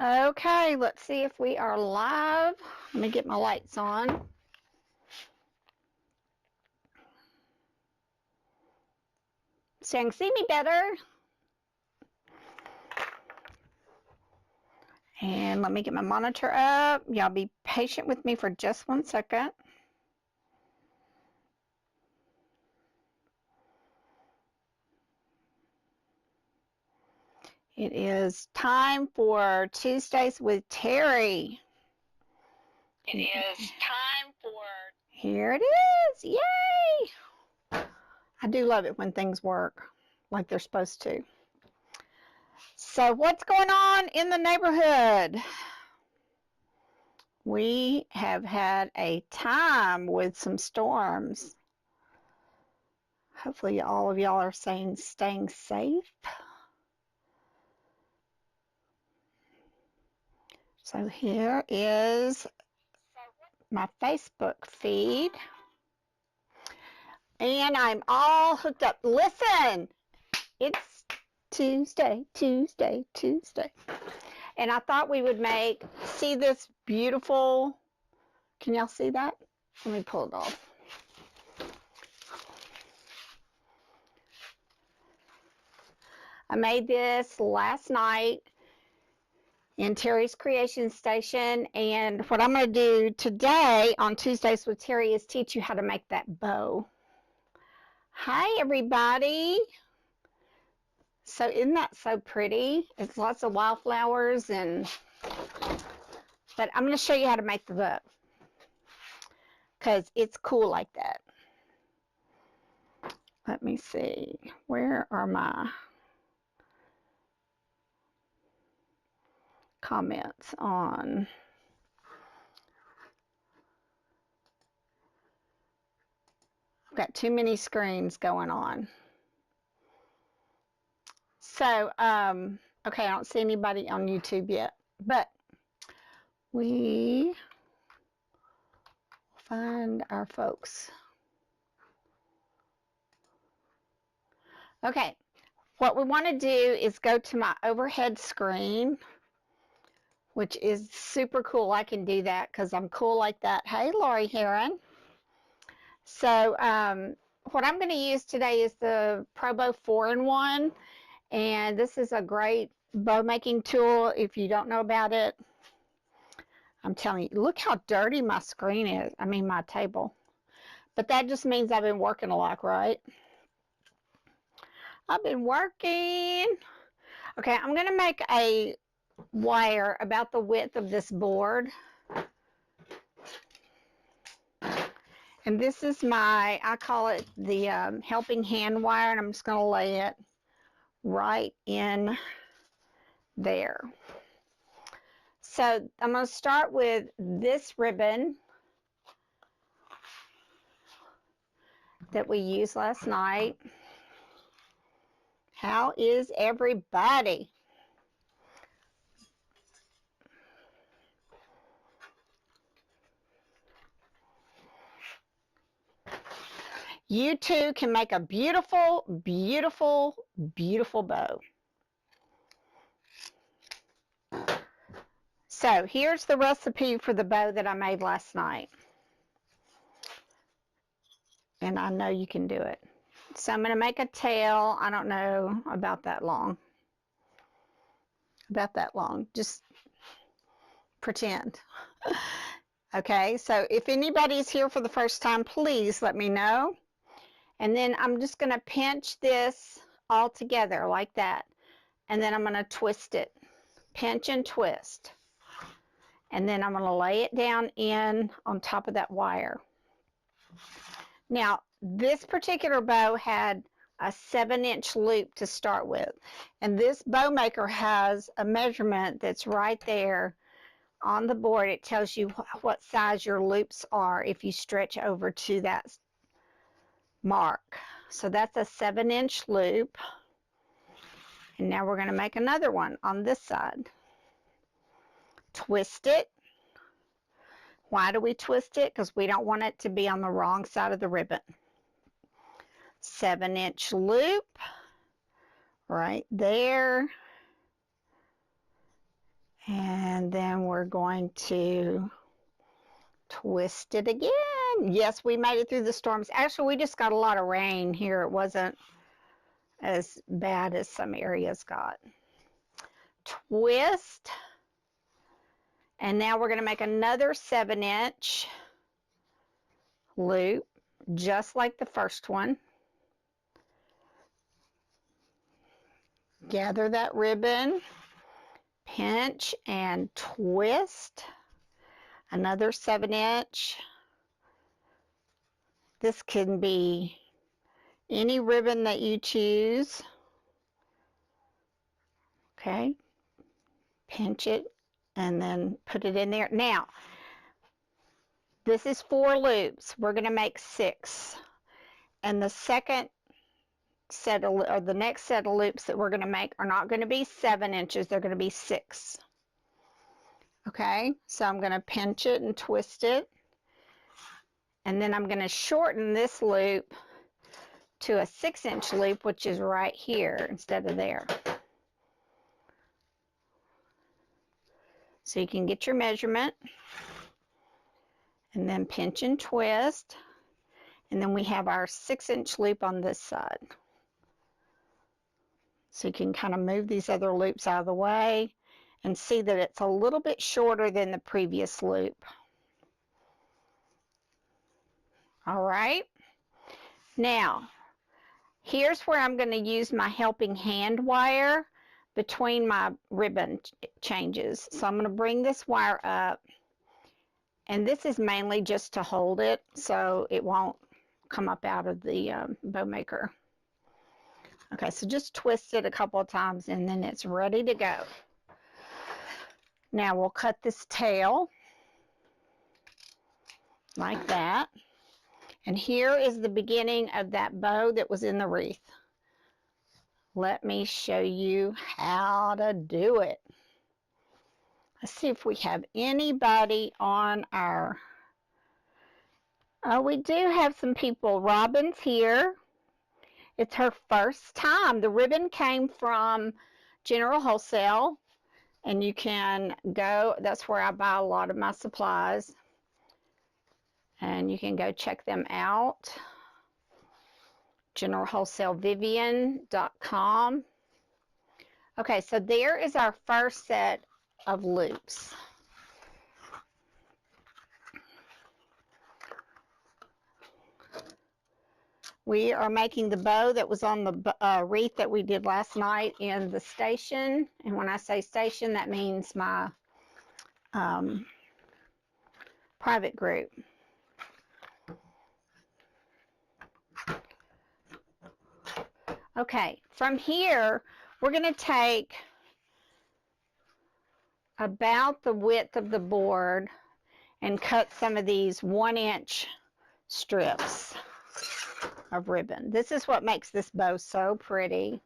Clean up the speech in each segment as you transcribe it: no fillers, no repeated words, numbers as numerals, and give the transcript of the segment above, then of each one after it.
Okay, let's see if we are live. Let me get my lights on. So you can see me better. And let me get my monitor up. Y'all be patient with me for just 1 second. It is time for Tuesdays with Terry. It is time for... Here it is. Yay! I do love it when things work like they're supposed to. So what's going on in the neighborhood? We have had a time with some storms. Hopefully all of y'all are staying safe. So here is my Facebook feed. And I'm all hooked up. Listen, it's Tuesday. And I thought we would see this beautiful, can y'all see that? Let me pull it off. I made this last night in Terry's Creation Station, and what I'm going to do today on Tuesdays with Terry is teach you how to make that bow. Hi everybody. So isn't that so pretty? It's lots of wildflowers, but I'm going to show you how to make the bow because it's cool like that. Let me see, where are my comments on? I've got too many screens going on. So, okay, I don't see anybody on YouTube yet, but we find our folks. Okay, what we want to do is go to my overhead screen, which is super cool. I can do that because I'm cool like that. Hey, Lori Heron. So what I'm going to use today is the ProBow 4-in-1, and this is a great bow making tool. If you don't know about it, I'm telling you, look how dirty my screen is. I mean, my table. But that just means I've been working a lot, right? I've been working. Okay, I'm going to make a wire about the width of this board. And this is my, I call it the helping hand wire, and I'm just going to lay it right in there. So I'm going to start with this ribbon that we used last night. How is everybody? You too can make a beautiful, beautiful, beautiful bow. So here's the recipe for the bow that I made last night. And I know you can do it. So I'm going to make a tail. I don't know about that long. Just pretend. Okay, so if anybody's here for the first time, please let me know. And then I'm just going to pinch this all together like that. And then I'm going to twist it. Pinch and twist. And then I'm going to lay it down in on top of that wire. Now, this particular bow had a 7-inch loop to start with. And this bow maker has a measurement that's right there on the board. It tells you what size your loops are if you stretch over to that mark. So that's a 7-inch loop. And now we're going to make another one on this side. Twist it. Why do we twist it? Because we don't want it to be on the wrong side of the ribbon. 7-inch loop right there. And then we're going to twist it again. Yes, we made it through the storms. Actually, we just got a lot of rain here. It wasn't as bad as some areas got. Twist. And now we're going to make another 7-inch loop, just like the first one. Gather that ribbon, pinch and twist. Another 7-inch. This can be any ribbon that you choose. Okay, pinch it and then put it in there. Now, this is 4 loops. We're going to make 6. And the second set of, or the next set of loops that we're going to make are not going to be 7 inches. They're going to be 6. Okay, so I'm going to pinch it and twist it. And then I'm going to shorten this loop to a 6-inch loop, which is right here instead of there. So you can get your measurement and then pinch and twist. And then we have our 6-inch loop on this side. So you can kind of move these other loops out of the way and see that it's a little bit shorter than the previous loop. All right. Now, here's where I'm going to use my helping hand wire between my ribbon changes. So I'm going to bring this wire up, and this is mainly just to hold it so it won't come up out of the bow maker. Okay, so just twist it a couple of times and then it's ready to go. Now we'll cut this tail like that. And here is the beginning of that bow that was in the wreath. Let me show you how to do it. Let's see if we have anybody on our... Oh, we do have some people. Robin's here. It's her first time. The ribbon came from General Wholesale, and you can go, that's where I buy a lot of my supplies. And you can go check them out. GeneralWholesaleVivian.com. Okay, so there is our first set of loops. We are making the bow that was on the wreath that we did last night in the station. And when I say station, that means my private group. Okay, from here, we're going to take about the width of the board and cut some of these 1-inch strips of ribbon. This is what makes this bow so pretty.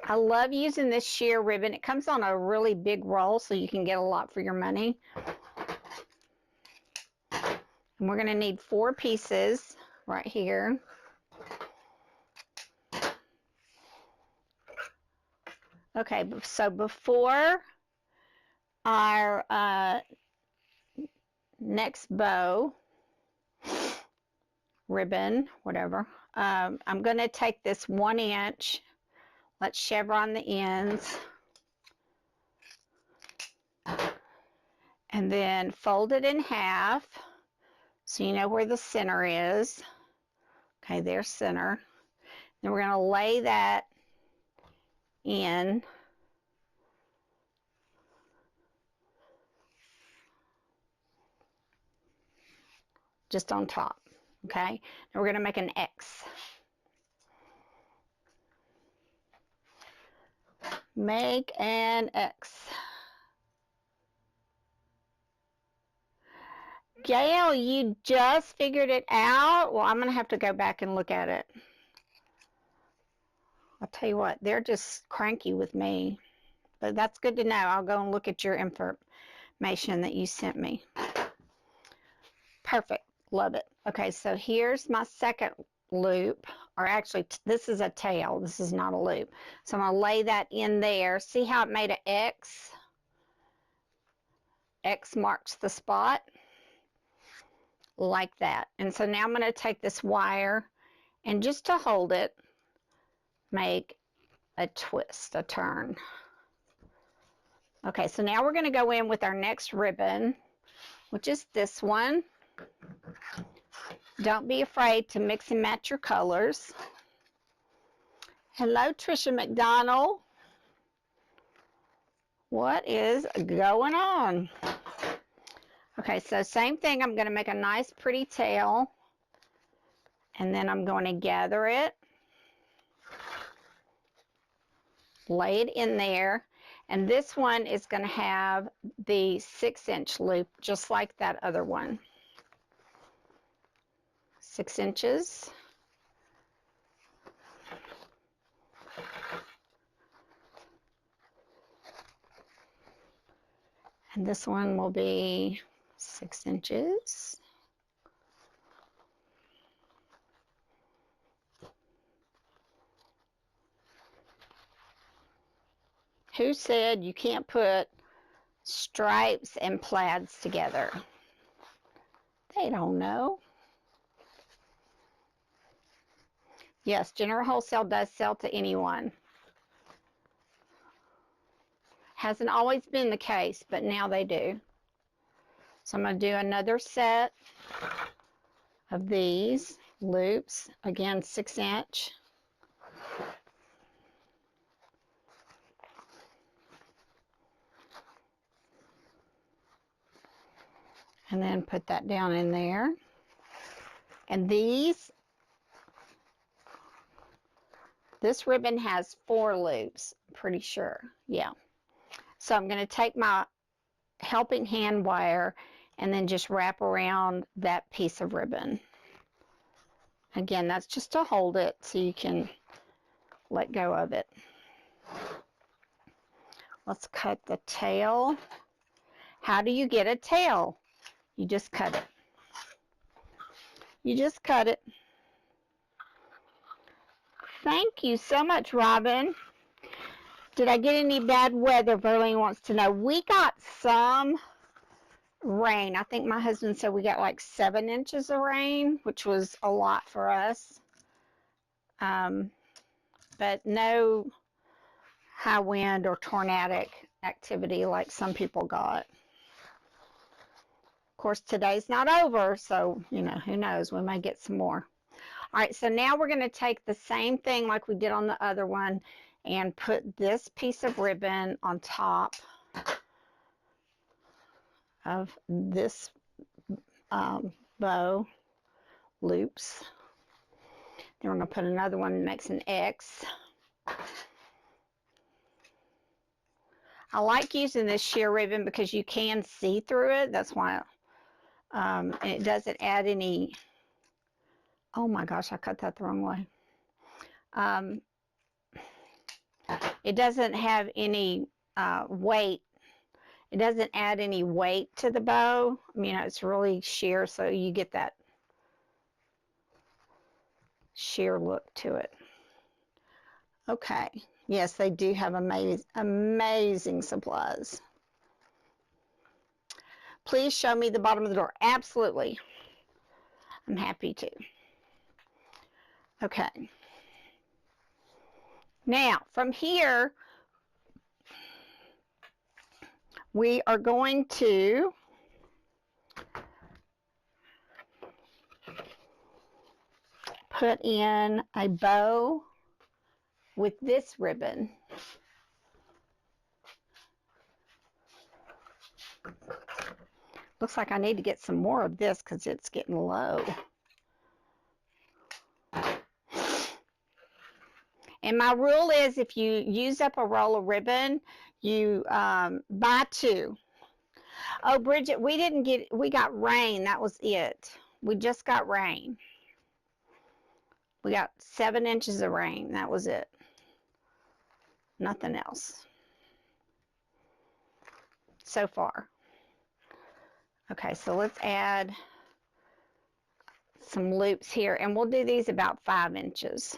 I love using this sheer ribbon. It comes on a really big roll so you can get a lot for your money. And we're going to need 4 pieces right here. Okay, so before our next bow, ribbon, whatever, I'm going to take this 1-inch, let's chevron the ends, and then fold it in half so you know where the center is. Okay, there's center. Then we're going to lay that in. Just on top, okay? Now we're going to make an X. Make an X. Gail, you just figured it out? Well, I'm going to have to go back and look at it. I'll tell you what, they're just cranky with me. But that's good to know. I'll go and look at your information that you sent me. Perfect. Love it. Okay, so here's my second loop, or actually this is a tail, this is not a loop. So I'm going to lay that in there. See how it made an X? X marks the spot, like that. And so now I'm going to take this wire and just to hold it, make a twist, a turn. Okay, so now we're going to go in with our next ribbon, which is this one. Don't be afraid to mix and match your colors. Hello, Trisha McDonald. What is going on? Okay, so same thing. I'm going to make a nice pretty tail, and then I'm going to gather it, lay it in there, and this one is going to have the 6-inch loop just like that other one. 6 inches. And this one will be 6 inches. Who said you can't put stripes and plaids together? They don't know. Yes, General Wholesale does sell to anyone. Hasn't always been the case, but now they do. So I'm going to do another set of these loops, again 6-inch. And then put that down in there. And this ribbon has 4 loops, I'm pretty sure. Yeah. So I'm going to take my helping hand wire and then just wrap around that piece of ribbon. Again, that's just to hold it so you can let go of it. Let's cut the tail. How do you get a tail? You just cut it. You just cut it. Thank you so much, Robin. Did I get any bad weather? Verlene wants to know. We got some rain. I think my husband said we got like 7 inches of rain, which was a lot for us. But no high wind or tornadic activity like some people got. Of course, today's not over, so, you know, who knows? We may get some more. All right, so now we're going to take the same thing like we did on the other one and put this piece of ribbon on top of this bow loops. Then we're going to put another one that makes an X. I like using this sheer ribbon because you can see through it. That's why it doesn't add any. Oh my gosh, I cut that the wrong way. It doesn't have any weight. It doesn't add any weight to the bow. You know, it's really sheer, so you get that sheer look to it. Okay. Yes, they do have amazing supplies. Please show me the bottom of the door. Absolutely. I'm happy to. Okay. Now, from here, we are going to put in a bow with this ribbon. Looks like I need to get some more of this because it's getting low. And my rule is if you use up a roll of ribbon, you buy 2. Oh, Bridget, we got rain. That was it. We just got rain. We got 7 inches of rain. That was it. Nothing else so far. Okay, so let's add some loops here, and we'll do these about 5 inches.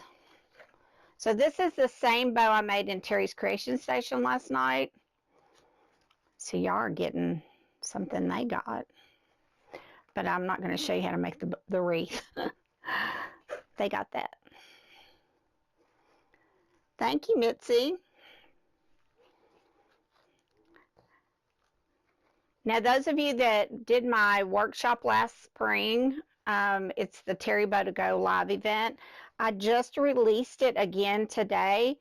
So this is the same bow I made in Terry's Creation Station last night. So y'all are getting something they got. But I'm not going to show you how to make the wreath. They got that. Thank you, Mitzi. Now, those of you that did my workshop last spring, it's the Terry Bow to Go live event. I just released it again today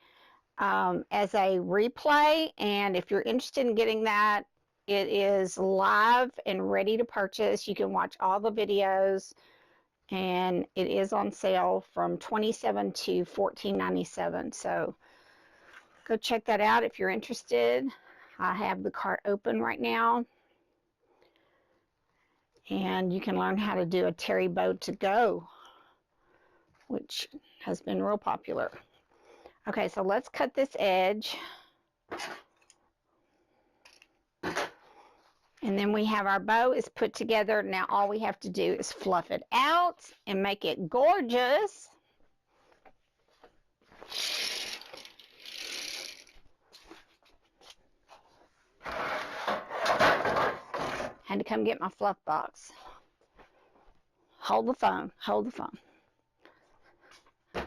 as a replay, and if you're interested in getting that, it is live and ready to purchase. You can watch all the videos, and it is on sale from $27 to $14.97. So go check that out if you're interested. I have the cart open right now. And you can learn how to do a Terry Bow to Go, which has been real popular. Okay, so let's cut this edge. And then we have our bow is put together. Now all we have to do is fluff it out and make it gorgeous. Had to come get my fluff box. Hold the phone, hold the phone.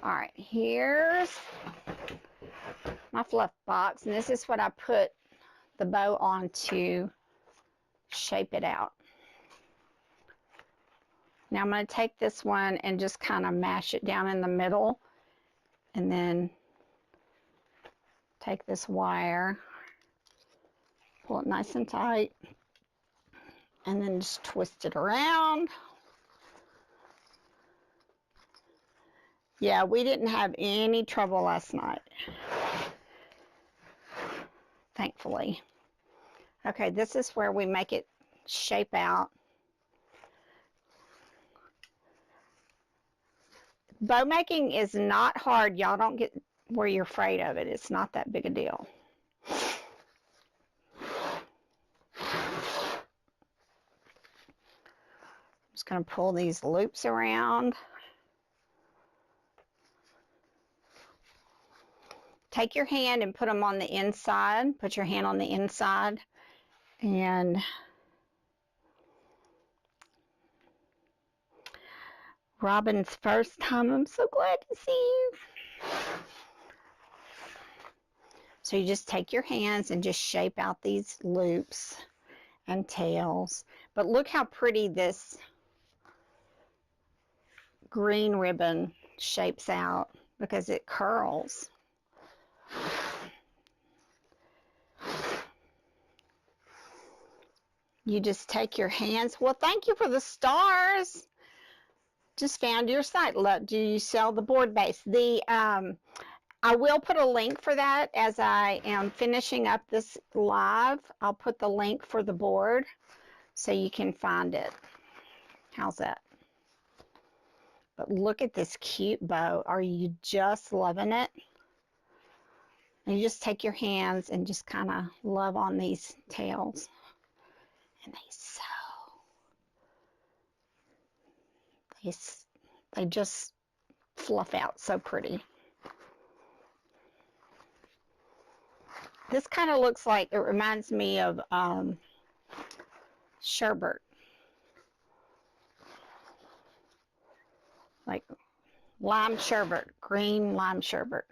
All right, here's my fluff box, and this is what I put the bow on to shape it out. Now I'm going to take this one and just kind of mash it down in the middle, and then take this wire, pull it nice and tight, and then just twist it around. Yeah, we didn't have any trouble last night, thankfully. Okay, this is where we make it shape out. Bow making is not hard. Y'all don't get where you're afraid of it. It's not that big a deal. Just going to pull these loops around. Take your hand and put them on the inside. Put your hand on the inside. And Robin's first time. I'm so glad to see you. So you just take your hands and just shape out these loops and tails. But look how pretty this green ribbon shapes out because it curls. You just take your hands. Well, thank you for the stars. Just found your site. Look, do you sell the board base? I will put a link for that as I am finishing up this live. I'll put the link for the board so you can find it. How's that? But look at this cute bow. Are you just loving it? And you just take your hands and just kind of love on these tails. And they just fluff out so pretty. This kind of looks like, it reminds me of sherbet. Like lime sherbet, green lime sherbet.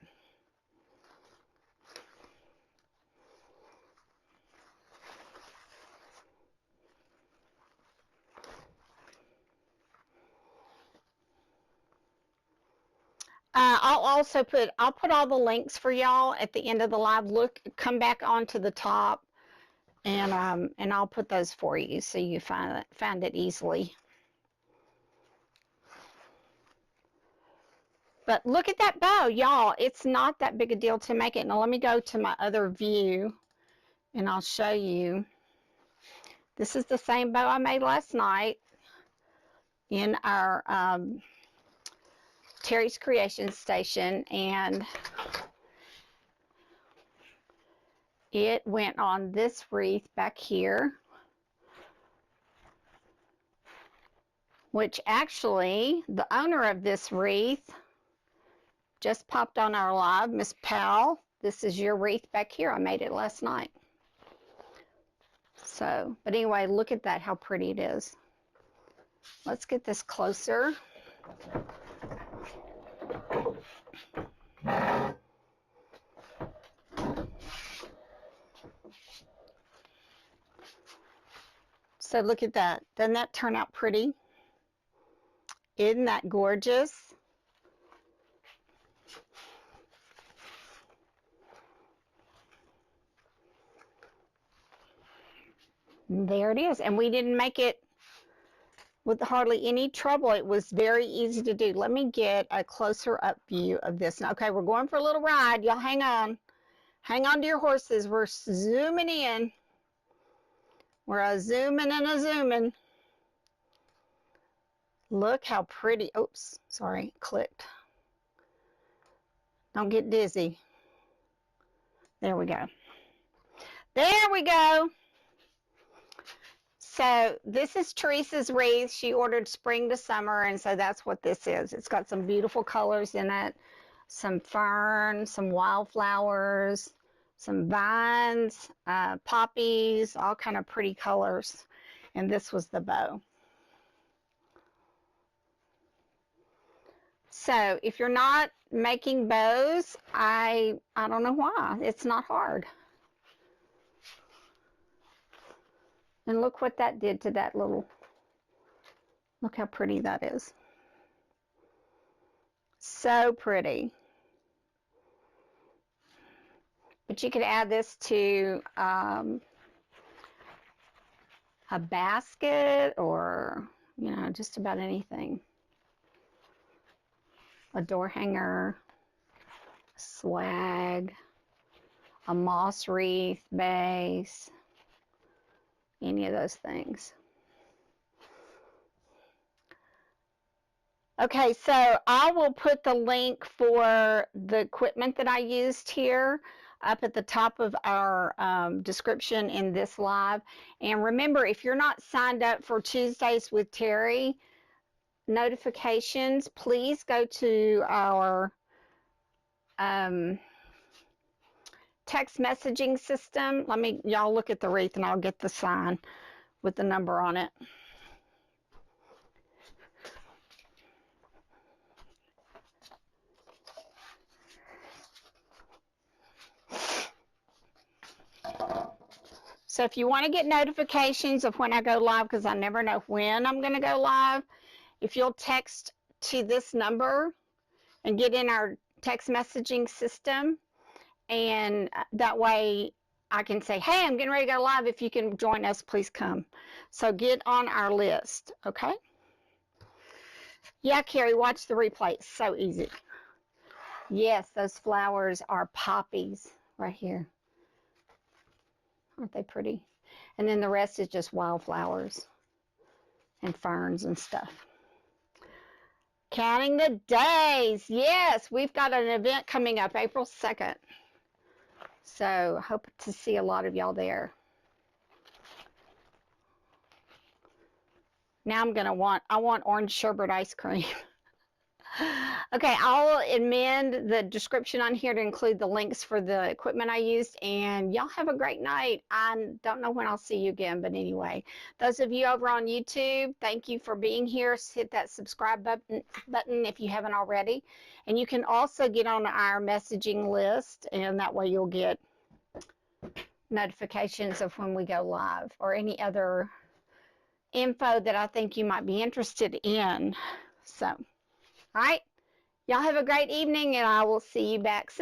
I'll put all the links for y'all at the end of the live. Look, come back onto the top, and I'll put those for you so you find it easily. But look at that bow, y'all. It's not that big a deal to make it. Now let me go to my other view, and I'll show you. This is the same bow I made last night in our Terry's Creation Station, and it went on this wreath back here. which actually the owner of this wreath just popped on our live. Miss Powell, this is your wreath back here. I made it last night. So, but anyway, look at that, how pretty it is. Let's get this closer. So look at that. Doesn't that turn out pretty? Isn't that gorgeous? There it is. And we didn't make it with hardly any trouble. It was very easy to do. Let me get a closer up view of this. Okay, we're going for a little ride. Y'all hang on. Hang on to your horses. We're zooming in. We're a zooming and a zooming. Look how pretty. Oops, sorry, clicked. Don't get dizzy. There we go. There we go. So this is Teresa's wreath. She ordered spring to summer, and so that's what this is. It's got some beautiful colors in it, some fern, some wildflowers, some vines, poppies, all kind of pretty colors. And this was the bow. So if you're not making bows, I don't know why. It's not hard. And look what that did to that little, look how pretty that is. So pretty. But you could add this to a basket or, you know, just about anything. A door hanger, swag, a moss wreath base, any of those things. Okay, so I will put the link for the equipment that I used here up at the top of our description in this live. And remember, if you're not signed up for Tuesdays with Terry notifications, please go to our text messaging system. Y'all look at the wreath and I'll get the sign with the number on it. So if you want to get notifications of when I go live, because I never know when I'm going to go live, if you'll text to this number and get in our text messaging system, and that way I can say, hey, I'm getting ready to go live. If you can join us, please come. So get on our list, okay? Yeah, Carrie, watch the replay. It's so easy. Yes, those flowers are poppies right here. Aren't they pretty? And then the rest is just wildflowers and ferns and stuff. Counting the days. Yes, we've got an event coming up April 2nd. So hope to see a lot of y'all there. Now I want orange sherbet ice cream. Okay, I'll amend the description on here to include the links for the equipment I used, and y'all have a great night. I don't know when I'll see you again, but anyway, those of you over on YouTube, thank you for being here. Hit that subscribe button if you haven't already, and you can also get on our messaging list, and that way you'll get notifications of when we go live or any other info that I think you might be interested in. So, all right, y'all have a great evening, and I will see you back soon.